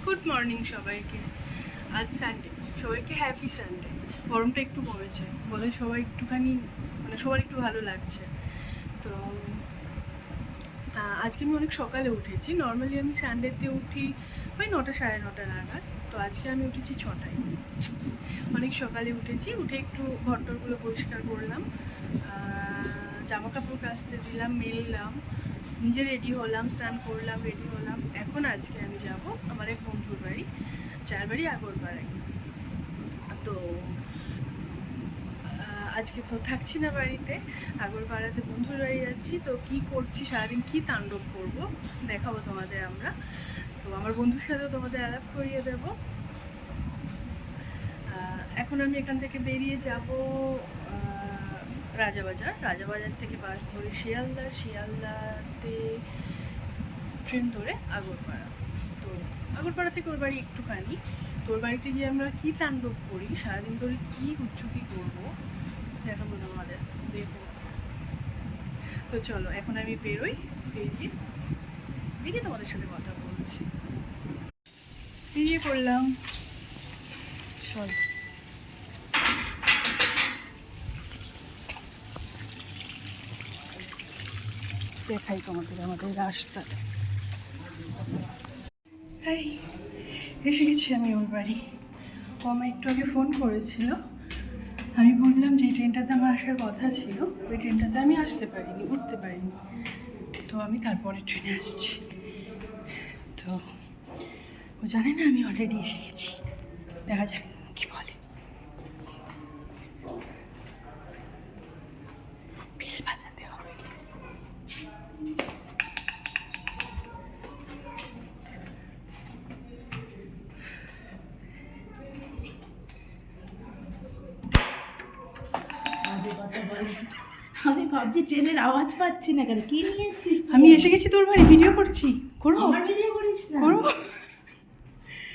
Good morning সবাইকে। আজ Sunday, সবাইকে হ্যাপি সানডে। গরমটা একটু কমেছে বলে সবাই একটুখানি সবার একটু ভালো লাগছে। তো আজকে আমি অনেক সকালে উঠেছি। নর্মালি আমি সানডেতে উঠি ওই 9টা সাড়ে 9টা নাগাদ। তো আজকে আমি উঠেছি 6টায়। অনেক সকালে উঠেছি, উঠে একটু ঘরটরগুলো পরিষ্কার করলাম, জামা কাপড় কাচতে দিলাম, মেললাম, নিজে রেডি হলাম, স্নান করলাম, রেডি হলাম। এখন আজকে আমি যাব আমার এক বন্ধুর বাড়ি, যার বাড়ি আগরপাড়ায়। তো আজকে তো থাকছি না বাড়িতে, আগরপাড়াতে বন্ধুর বাড়ি যাচ্ছি। তো কী করছি, সারাদিন কী তাণ্ডব করবো দেখাবো তোমাদের আমরা। তো আমার বন্ধুর সাথেও তোমাদের আলাপ করিয়ে দেবো। এখন আমি এখান থেকে বেরিয়ে যাব রাজাবাজার থেকে বাস ধরে শিয়ালদাতে ট্রেন ধরে আগরপাড়া। তো আগরপাড়া থেকে ওর বাড়ি একটুখানি। তো ওর বাড়িতে গিয়ে আমরা কী তাণ্ডব করি, সারাদিন ধরে কী উচ্চুকি করবো দেখাবো তোমাদের, দেখো। তো চলো এখন আমি বেরিয়ে তোমাদের সাথে কথা বলছি। বেরিয়ে পড়লাম, চল। দেখাই তোমাদের আমাদের রাস্তাটা। এই এসে গেছি আমি ওর বাড়ি। ও আমার একটু আগে ফোন করেছিল, আমি বললাম যে ট্রেনটাতে আমার আসার কথা ছিল, ওই ট্রেনটাতে আমি উঠতে পারিনি। তো আমি তারপরে ট্রেনে আসছি। তো ও জানে না আমি অলরেডি এসে গেছি। দেখা যাক কি বলে। বেল বাজাতে হবে। আমি ভাবছি ট্রেনের আওয়াজ পাচ্ছি না কেন, কি নিয়ে এসেছিস? আমি এসে গেছি তোর বাড়ি, ভিডিও করছি। করবো? আমার ভিডিও করিস না? করবো,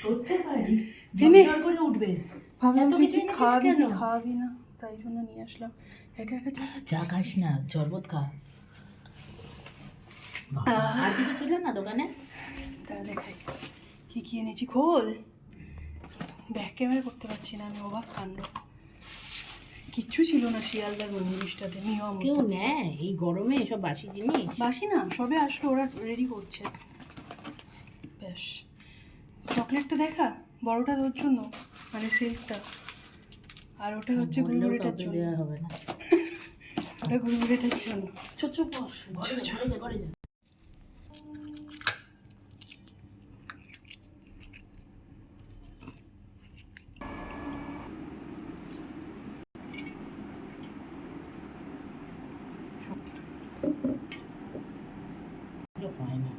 করতে পারি। এনে জল করে উঠবে। ভাবলাম এত তুই কিছু কি এনেছিস খাওয়াবি কেন? কি খাওয়াবি না, তাই জন্য নিয়ে আসলাম। একা একা চা খাস না, শরবত খা। আর কিছু ছিল না দোকানে? তারা দেখাই কি কি এনেছি। খোল, ব্যাক ক্যামেরা করতে পারছি না আমি, অবাক কাণ্ড। কিচ্ছু ছিল না শিয়ালদার জিনিসটাতে, নিয়ম। কেউ নেয় এই গরমে এসব বাসি জিনিস? বাসি না, সবে আসলো, ওরা রেডি করছে। ব্যাস, চকলেটটা দেখা, বড়টা তোর জন্য, মানে সিল্কটা, আর ওটা হচ্ছে গুড়গুড়েটার জন্য। দেওয়া হবে না, ওটা গুড়গুড়েটার জন্য। ছোট বস, ঘরে যা। হয় না,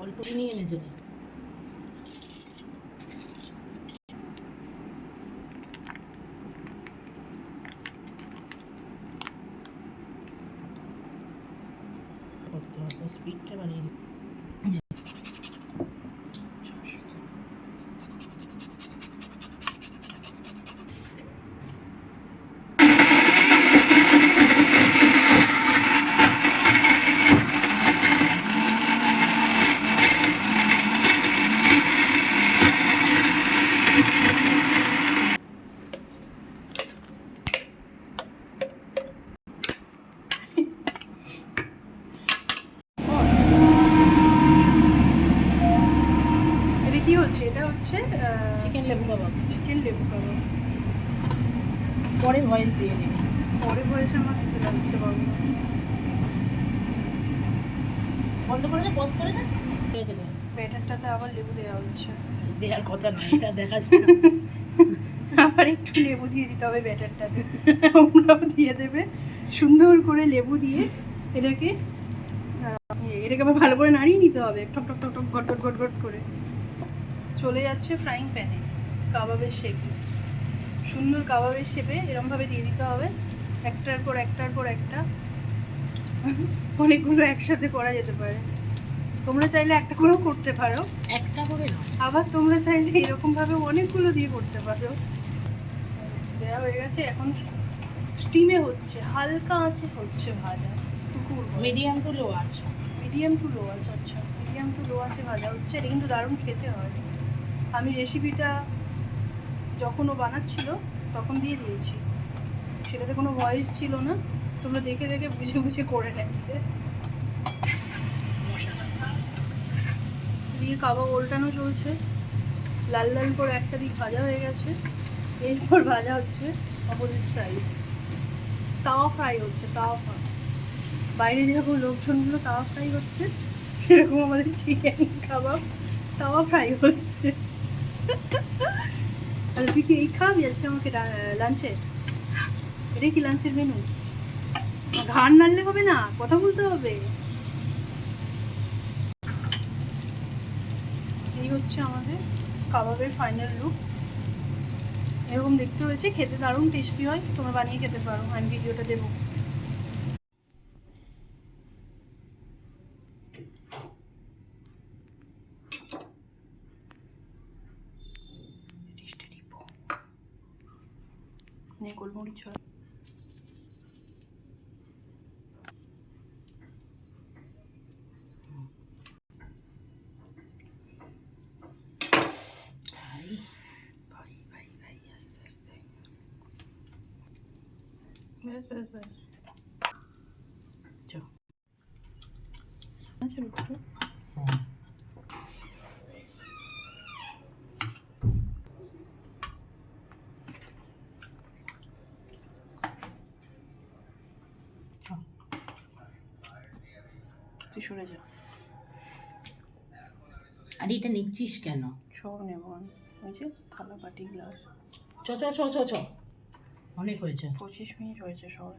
অল্প নিয়ে এনেছে। স্পিডটা বাড়িয়ে দিই। এটা কি হচ্ছে? এটা হচ্ছে চিকেন লেবু কাবাব। চিকেন লেবু কাবাব। পরে ভয়েস দিয়ে দিবি। পরে বয়সে আমার দিতে পারবো না। বন্ধ করে দে, পজ করে দে। ব্যাটারটাতে আবার লেবু দেওয়া হচ্ছে। দেওয়ার কথা না, এটা দেখাস না। আবার একটু লেবু দিয়ে দিতে হবে ব্যাটারটাতে, ওরাও দিয়ে দেবে সুন্দর করে লেবু দিয়ে। এটাকে আবার ভালো করে নাড়িয়ে নিতে হবে, ঠক ঠক ঠক ঠক গট গট গট গট করে চলে যাচ্ছে ফ্রাইং প্যানে। কাবাবের শেপ, সুন্দর কাবাবের শেপে এরমভাবে দিয়ে দিতে হবে, একটার পর একটা। অনেকগুলো একসাথে করা যেতে পারে, তোমরা চাইলে একটা করেও করতে পারো, একটা করে না, আবার তোমরা চাইলে এরকমভাবে অনেকগুলো দিয়ে করতে পারো। দেওয়া হয়ে গেছে, এখন স্টিমে হচ্ছে, হালকা আঁচে হচ্ছে ভাজা। মিডিয়াম টু লো আছে। মিডিয়াম টু লো আছে, আচ্ছা মিডিয়াম টু লো আছে ভাজা হচ্ছে। এটা কিন্তু দারুণ খেতে হয়। আমি রেসিপিটা যখন ও বানাচ্ছিল তখন দিয়ে দিয়েছি, সেটাতে কোনো ভয়েস ছিল না, তোমরা দেখে দেখে বুঝে বুঝে করে নেবে। দিয়ে কাবাব উল্টানো চলছে, লাল লাল করে একটা দিক ভাজা হয়ে গেছে, এরপর ভাজা হচ্ছে অপোজিট সাইড। তাওয়া ফ্রাই হচ্ছে, তাওয়া ফ্রাই। বাইরে যেরকম লোকজনগুলো তাওয়া ফ্রাই হচ্ছে, সেরকম আমাদের চিকেন কাবাব তাওয়া ফ্রাই হচ্ছে। আর তুই কি এই খাবি আজকে আমাকে লাঞ্চে? এটাই কি লাঞ্চের মেনু? ঘাড় নাড়লে হবে না, কথা বলতে হবে। এই হচ্ছে আমাদের কাবাবের ফাইনাল লুক। এরকম দেখতে হয়েছে, খেতে দারুণ টেস্টি হয়, তোমরা বানিয়ে খেতে পারো, আমি ভিডিওটা দেবো। গোলমরিচ ছড়া। ভাই ভাই ভাই আস্তে আস্তে, ব্যাস ব্যাস ব্যাস। আচ্ছা রুটি তুই সরে যা। আর এটা নিচ্ছিস কেন? সব নেবো আমি, ওই যে থালা বাটি গ্লাস। চ চ চ চ চ, অনেক হয়েছে। 25 মিনিট হয়েছে সব।